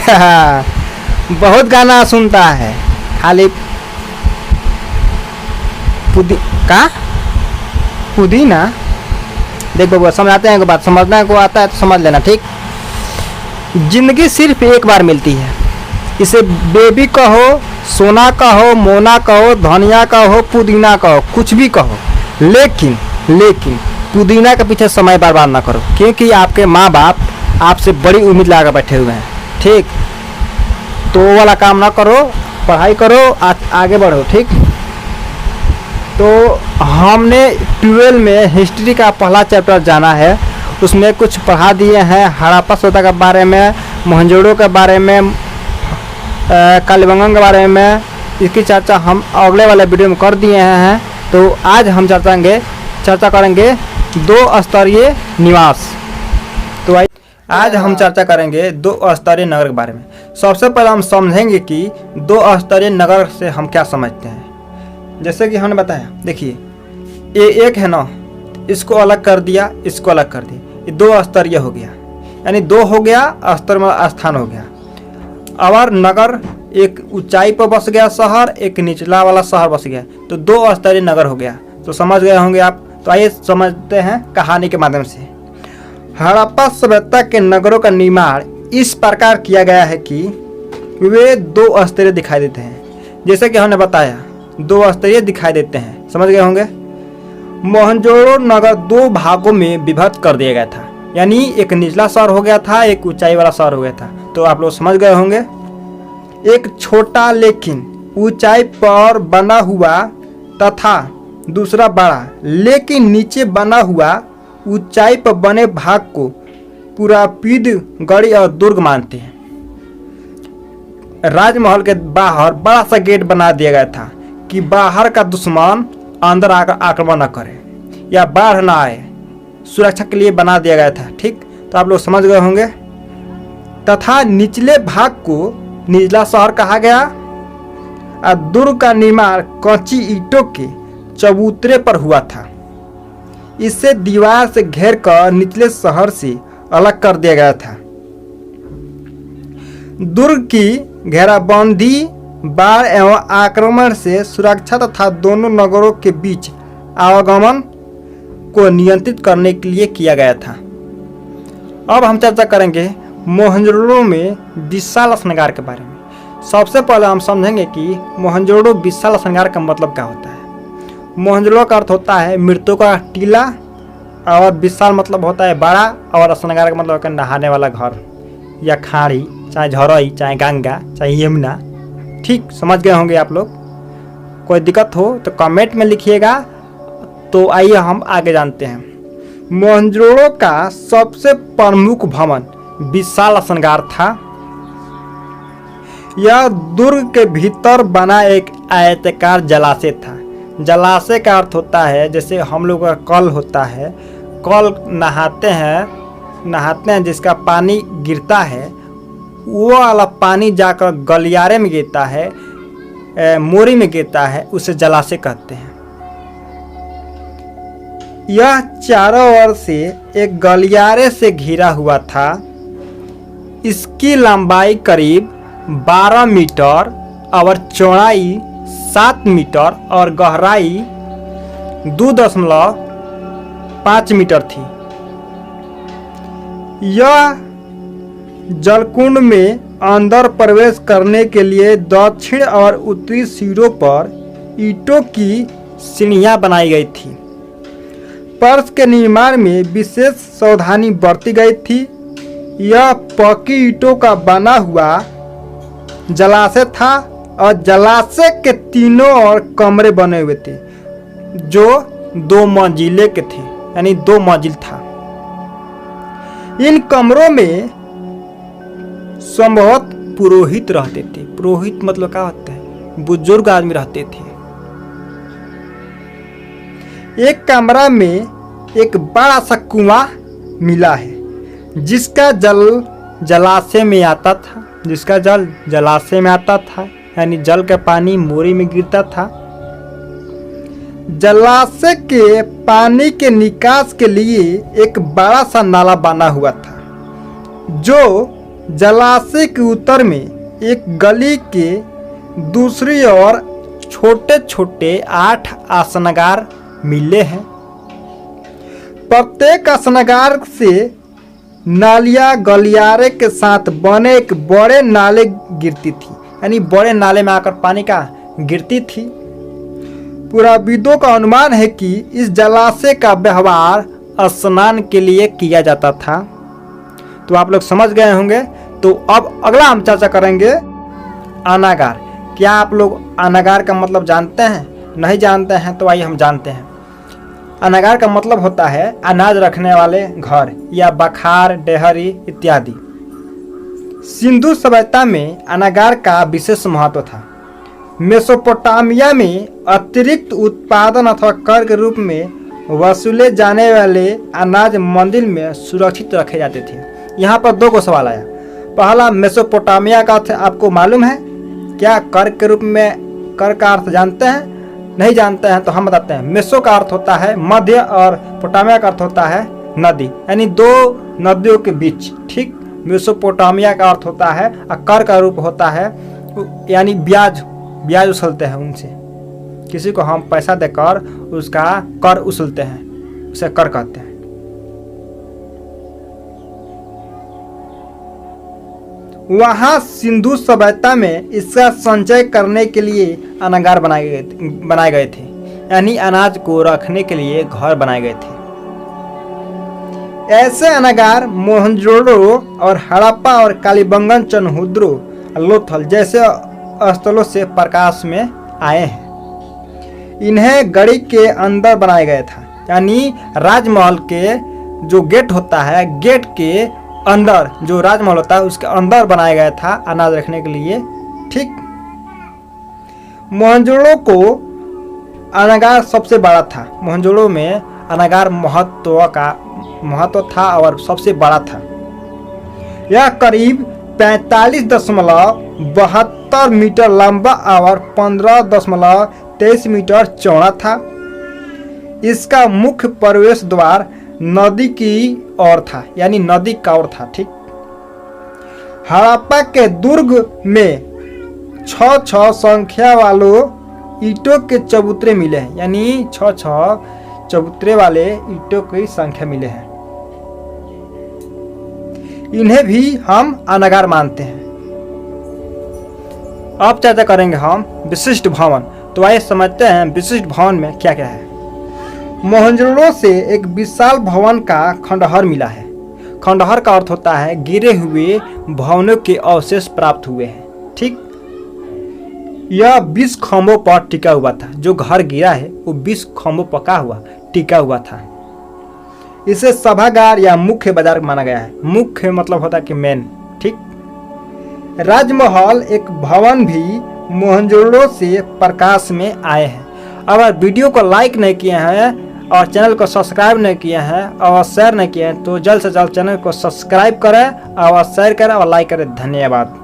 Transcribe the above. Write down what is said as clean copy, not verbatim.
बहुत गाना सुनता है खाली पुदीना। देख बबुआ, समझाते हैं बात, समझना को आता है तो समझ लेना, ठीक। जिंदगी सिर्फ एक बार मिलती है, इसे बेबी कहो, सोना कहो, मोना कहो, धनिया कहो, पुदीना कहो, कुछ भी कहो, लेकिन पुदीना के पीछे समय बर्बाद ना करो, क्योंकि आपके माँ बाप आपसे बड़ी उम्मीद लगा बैठे हुए हैं, ठीक। तो वो वाला काम ना करो, पढ़ाई करो, आगे बढ़ो, ठीक। तो हमने 12 में हिस्ट्री का पहला चैप्टर जाना है, उसमें कुछ पढ़ा दिए हैं हड़प्पा सभ्यता के बारे में, मोहनजोदड़ो के बारे में, कालीबंगन के बारे में। इसकी चर्चा हम अगले वाले वीडियो में कर दिए हैं। तो आज हम चर्चा करेंगे 2 स्तरीय निवास। तो आज हम चर्चा करेंगे 2 स्तरीय नगर के बारे में। सबसे पहले हम समझेंगे कि 2 स्तरीय नगर से हम क्या समझते हैं। जैसे कि हमने बताया, देखिए ये एक है ना, इसको अलग कर दिया, इसको अलग कर दिया, ये 2 स्तरीय हो गया, यानी 2 हो गया, स्तर में स्थान हो गया। और नगर, एक ऊंचाई पर बस गया शहर, एक निचला वाला शहर बस गया, तो 2 स्तरीय नगर हो गया। तो समझ गए होंगे आप। तो आइए समझते हैं कहानी के माध्यम से। हड़प्पा सभ्यता के नगरों का निर्माण इस प्रकार किया गया है कि वे 2 स्तरीय दिखाई देते हैं। जैसे कि हमने बताया 2 स्तरीय दिखाई देते हैं, समझ गए होंगे। मोहनजोदड़ो नगर 2 भागों में विभक्त कर दिया गया था, यानी एक निचला शहर हो गया था, एक ऊंचाई वाला शहर हो गया था। तो आप लोग समझ गए होंगे। एक छोटा लेकिन ऊंचाई पर बना हुआ तथा दूसरा बड़ा लेकिन नीचे बना हुआ ऊंचाई पर बने भाग को पुरापीद गढ़ी और दुर्ग मानते हैं। राजमहल के बाहर बड़ा सा गेट बना दिया गया था कि बाहर का दुश्मन अंदर आकर आक्रमण न करे या बाढ़ ना आए, सुरक्षा के लिए बना दिया गया था, ठीक। तो आप लोग समझ गए होंगे। तथा निचले भाग को निचला शहर कहा गया। और दुर्ग का निर्माण कच्ची ईंटों के चबूतरे पर हुआ था। इसे दीवार से घेर कर निचले शहर से अलग कर दिया गया था। दुर्ग की घेराबंदी बाढ़ एवं आक्रमण से सुरक्षा तथा दोनों नगरों के बीच आवागमन को नियंत्रित करने के लिए किया गया था। अब हम चर्चा करेंगे मोहनजोदड़ो में विशाल श्रृंगार के बारे में। सबसे पहले हम समझेंगे कि मोहनजोदड़ो विशाल श्रृंगार का मतलब क्या होता है। मोहनजोदड़ो का अर्थ होता है मृत्यु का टीला, और विशाल मतलब होता है बड़ा, और श्रृंगार का मतलब होता है नहाने वाला घर या खाड़ी, चाहे झरई, चाहे गंगा, चाहे यमुना, ठीक। समझ गए होंगे आप लोग। कोई दिक्कत हो तो कमेंट में लिखिएगा। तो आइए हम आगे जानते हैं। मोहनजोदड़ो का सबसे प्रमुख भवन विशाल श्रृंगार था। यह दुर्ग के भीतर बना एक आयताकार जलाशय था। जलाशय का अर्थ होता है जैसे हम लोग का कल होता है, कल नहाते हैं जिसका पानी गिरता है, वो वाला पानी जाकर गलियारे में गिरता है, मोरी में गिरता है, उसे जलाशय कहते हैं। यह चारों ओर से एक गलियारे से घिरा हुआ था। इसकी लंबाई करीब 12 मीटर और चौड़ाई 7 मीटर और गहराई 2.5 मीटर थी। यह जलकुंड में अंदर प्रवेश करने के लिए दक्षिण और उत्तरी सिरों पर ईंटों की सीढ़ियां बनाई गई थी। फर्श के निर्माण में विशेष सावधानी बरती गई थी। यह पक्की ईंटों का बना हुआ जलाशय था और जलाशय के तीनों ओर कमरे बने हुए थे जो 2 मंजिले के थे, यानी 2 मंजिल था। इन कमरों में संभवत पुरोहित रहते थे। पुरोहित मतलब क्या होता है, बुजुर्ग आदमी रहते थे। एक कमरा में एक बड़ा सा कुआं मिला है जिसका जल जलाशय में आता था, यानी जल का पानी मोरी में गिरता था। जलाशय के पानी के निकास के लिए एक बड़ा सा नाला बना हुआ था जो जलाशय के उत्तर में एक गली के दूसरी ओर छोटे छोटे 8 आसनागार मिले हैं। प्रत्येक आसनागार से नालियाँ गलियारे के साथ बने एक बड़े नाले गिरती थी, यानी बड़े नाले में आकर पानी का गिरती थी। पुराविदों का अनुमान है कि इस जलाशय का व्यवहार स्नान के लिए किया जाता था। तो आप लोग समझ गए होंगे। तो अब अगला हम चर्चा करेंगे अनागार। क्या आप लोग अनागार का मतलब जानते हैं? नहीं जानते हैं तो आइए हम जानते हैं। अनागार का मतलब होता है अनाज रखने वाले घर या बखार, डेहरी इत्यादि। सिंधु सभ्यता में अनागार का विशेष महत्व था। मेसोपोटामिया में अतिरिक्त उत्पादन अथवा कर के रूप में वसूले जाने वाले अनाज मंदिर में सुरक्षित रखे जाते थे। यहाँ पर 2 सवाल आया। पहला, मेसोपोटामिया का अर्थ आपको मालूम है क्या? कर के रूप में कर का अर्थ जानते हैं? नहीं जानते हैं तो हम बताते हैं। मेसो का अर्थ होता है मध्य और पोटामिया का अर्थ होता है नदी, यानी 2 नदियों के बीच। ठीक, मेसोपोटामिया का अर्थ होता है और कर का रूप होता है यानी ब्याज उछलते हैं उनसे। किसी को हम पैसा देकर उसका कर उछलते हैं, उसे कर कहते हैं। वहाँ सिंधु सभ्यता में इसका संचय करने के लिए अनागार बनाए गए थे, यानी अनाज को रखने के लिए घर बनाए गए थे। ऐसे अनागार मोहनजोदड़ो और हड़प्पा और कालीबंगन, चनहुद्रो, लोथल जैसे स्थलों से प्रकाश में आए हैं। इन्हें गढ़ी के अंदर बनाया गया था, यानी राजमहल के जो गेट होता है, गेट के अंदर जो राजमहल होता है उसके अंदर बनाया गया था अनाज रखने के लिए। ठीक, मोहनजोदड़ो को अनागार सबसे बड़ा था। मोहनजोदड़ो में अनागार महत्व था और सबसे बड़ा था। यह करीब 45.72 मीटर लंबा और 15.23 मीटर चौड़ा था। इसका मुख्य प्रवेश द्वार नदी की ओर था, यानी नदी का ओर था। ठीक, हड़प्पा के दुर्ग में 6 संख्या वालों ईंटों के चबूतरे मिले हैं, यानी 6 चबूतरे वाले ईंटों की संख्या मिले हैं। इन्हें भी हम अनागार मानते हैं। अब चर्चा करेंगे हम विशिष्ट भवन। तो आइए समझते हैं विशिष्ट भवन में क्या क्या है। मोहनजोदड़ो से एक विशाल भवन का खंडहर मिला है। खंडहर का अर्थ होता है गिरे हुए भवनों के अवशेष प्राप्त हुए हैं। ठीक, यह 20 खंभों पर टिका हुआ था। जो घर गिरा है वो 20 खंभों पर टिका हुआ था। इसे सभागार या मुख्य बाजार माना गया है। मुख्य मतलब होता है कि मेन। ठीक, राजमहल एक भवन भी मोहनजोदड़ो से प्रकाश में आए हैं। अगर वीडियो को लाइक नहीं किए हैं और चैनल को सब्सक्राइब नहीं किए हैं और शेयर नहीं किए हैं तो जल्द से जल्द चैनल को सब्सक्राइब करें और शेयर करें और लाइक करें। धन्यवाद।